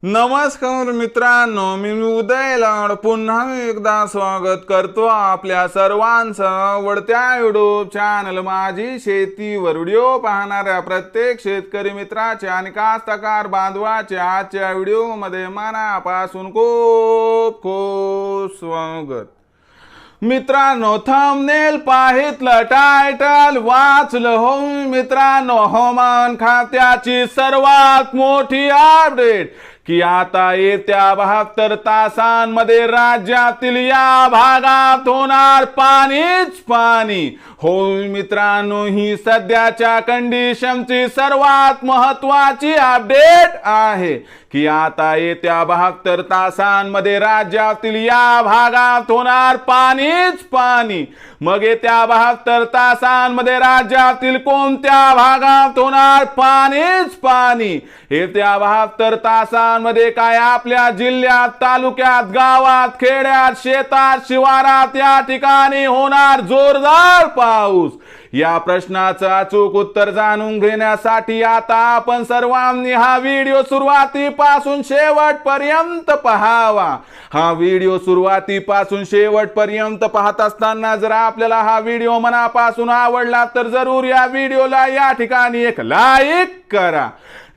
नमस्कार मित्रांनो, मी उदय लाड पुन्हा एकदा स्वागत करतो आपल्या सर्वांचं आवडत्या युट्यूब चॅनल माझी शेतीवर व्हिडिओ पाहणाऱ्या प्रत्येक शेतकरी मित्राचे आणि कास्तकार बांधवाचे आजच्या व्हिडिओमध्ये मनापासून खूप खूप स्वागत। मित्रांनो, थंबनेल पाहितलं, टायटल वाचलं हो मित्रांनो, हवामान खात्याची सर्वात मोठी अपडेट की आता येत्या 72 तासांमध्ये राज्यातील या भागात होणार पाणीच पाणी। हो मित्रांनो, ही सध्याच्या कंडिशनची सर्वात महत्त्वाची अपडेट आहे की आता येत्या 72 तासांमध्ये राज्यातील या भागात होणार पाणीच पाणी। मग येत्या 72 तासांमध्ये राज्यातील कोणत्या भागात होणार पाणीच पाणी? येत्या 72 तासांमध्ये काय आपल्या जिल्ह्यात, तालुक्यात, गावात, खेड्यात, शेतात, शिवारात या ठिकाणी होणार जोरदार पाऊस? या प्रश्नाचं अचूक उत्तर जाणून घेण्यासाठी आता आपण सर्वांनी हा व्हिडिओ सुरुवातीपासून शेवटपर्यंत पाहावा। हा व्हिडिओ सुरुवातीपासून शेवटपर्यंत पाहत असताना जर आपल्याला हा व्हिडिओ मनापासून आवडला तर जरूर या व्हिडिओला या ठिकाणी एक लाईक करा।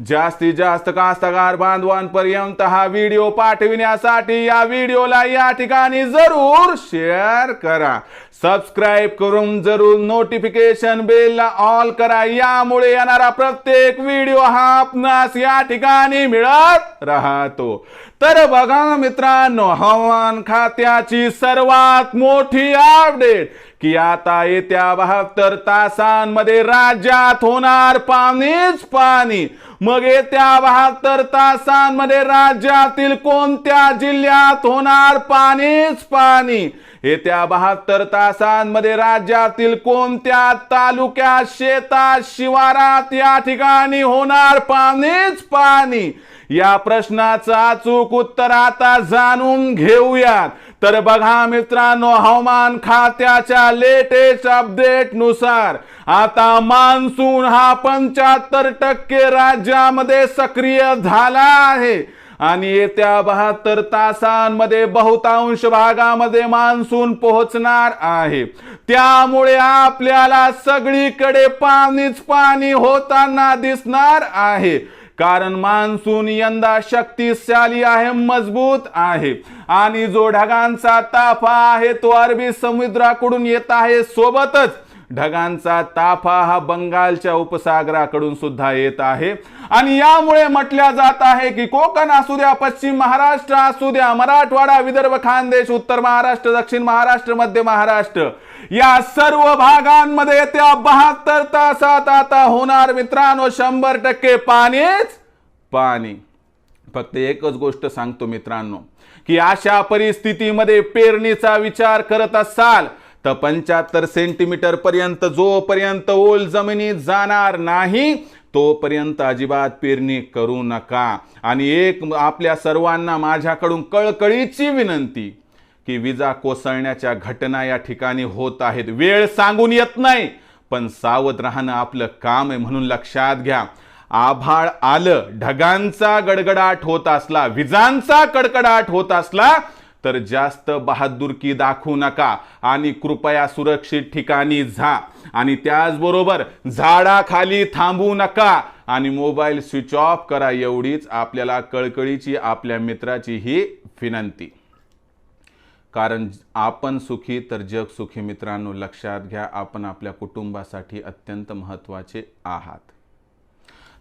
जास्तीत जास्त कास्तकार बांधवांपर्यंत हा व्हिडिओ पाठविण्यासाठी या व्हिडिओला या ठिकाणी जरूर शेअर करा। सबस्क्राइब करून जरूर नोटिफिकेशन बेलला ऑल करा, यामुळे येणारा प्रत्येक व्हिडिओ हा आपणास या ठिकाणी मिळत राहतो। तर बघा मित्रांनो, हवामान खात्याची सर्वात मोठी अपडेट की आता येत्या 72 तासांमध्ये राज्यात होणार पाणीच पाणी। मग येत्या 72 तासांमध्ये राज्यातील कोणत्या जिल्ह्यात होणार पाणीच पाणी? येत्या 72 तासांमध्ये राज्यातील कोणत्या तालुक्यात, शेतात, शिवारात या ठिकाणी होणार पाणीच पाणी? या प्रश्नाचं अचूक उत्तर आता जाणून घेऊयात। तर बघा मित्रांनो, हवामान खात्याच्या लेटेस्ट अपडेट नुसार आता मान्सून हा 75% राज्यामध्ये सक्रिय झाला आहे आणि येत्या 72 तासांमध्ये बहुतांश भागामध्ये मान्सून पोहोचणार आहे। त्यामुळे आपल्याला सगळीकडे पाणीच पाणी होताना दिसणार आहे, कारण मान्सून यंदा शक्तिशाली आहे, मजबूत आहे आणि जो ढगांचा ताफा आहे तो अरबी समुद्राकडून येत आहे, सोबतच ढगांचा ताफा हा बंगालच्या उपसागराकडून सुद्धा येत आहे। आणि यामुळे म्हटल्या जात आहे की कोकण असू द्या, पश्चिम महाराष्ट्र असू द्या, मराठवाडा, विदर्भ, खानदेश, उत्तर महाराष्ट्र, दक्षिण महाराष्ट्र, मध्य महाराष्ट्र या सर्व भागांमध्ये येत्या 72 तासात आता होणार मित्रांनो 100% पाणीच पाणी। फक्त एकच गोष्ट सांगतो मित्रांनो की अशा परिस्थितीमध्ये पेरणीचा विचार करत असाल तर 75 सेंटीमीटर पर्यंत जोपर्यंत ओल जमिनीत जाणार नाही तोपर्यंत अजिबात पेरणी करू नका। आणि एक आपल्या सर्वांना माझ्याकडून कळकळीची विनंती की विजा कोसळण्याच्या घटना या ठिकाणी होत आहेत। वेळ सांगून येत नाही, पण सावध राहणं आपलं काम आहे, म्हणून लक्षात घ्या। आभाळ आलं, ढगांचा गडगडाट होत असला, विजांचा कडकडाट होत असला तर जास्त बहादुरकी दाखवू नका आणि कृपया सुरक्षित ठिकाणी जा। आणि त्याचबरोबर झाडाखाली थांबू नका आणि मोबाईल स्विच ऑफ करा, एवढीच आपल्याला कळकळीची आपल्या मित्राची ही विनंती। कारण आपण सुखी तर जग सुखी मित्रांनो, लक्षात घ्या, आपण आपल्या कुटुंबासाठी अत्यंत महत्त्वाचे आहात।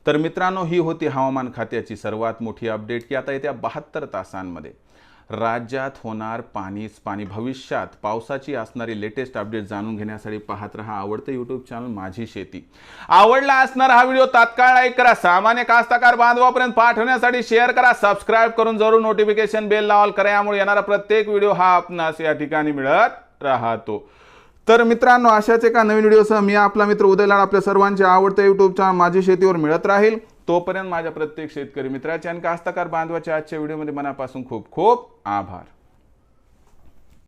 तर मित्रांनो, ही होती हवामान खात्याची सर्वात मोठी अपडेट की आता येत्या 72 तासांमध्ये राज्यात होणार पाणीच पाणी। भविष्यात पावसाची असणारी लेटेस्ट अपडेट जाणून घेण्यासाठी पाहत रहा आवडते यूट्यूब चॅनल माझी शेती। आवडला असणार हा व्हिडिओ तात्काळ लाईक करा, सामान्य कास्तकार बांधवापर्यंत पाठवण्यासाठी शेअर करा, सबस्क्राइब करून जरूर नोटिफिकेशन बेलला ऑल करा, यामुळे येणारा प्रत्येक व्हिडिओ हा आपणास या ठिकाणी मिळत राहतो। तर मित्रांनो, अशाच एका नवीन व्हिडिओसह मी आपला मित्र उदय लाड आपल्या सर्वांचे आवडते यूट्यूब चॅनल माझी शेतीवर मिळत राहील। तोपर्यंत माझ्या प्रत्येक शेतकरी मित्राचे आणि कास्तकार बांधवाच्या आजच्या व्हिडिओमध्ये मनापासून खूप खूप आभार।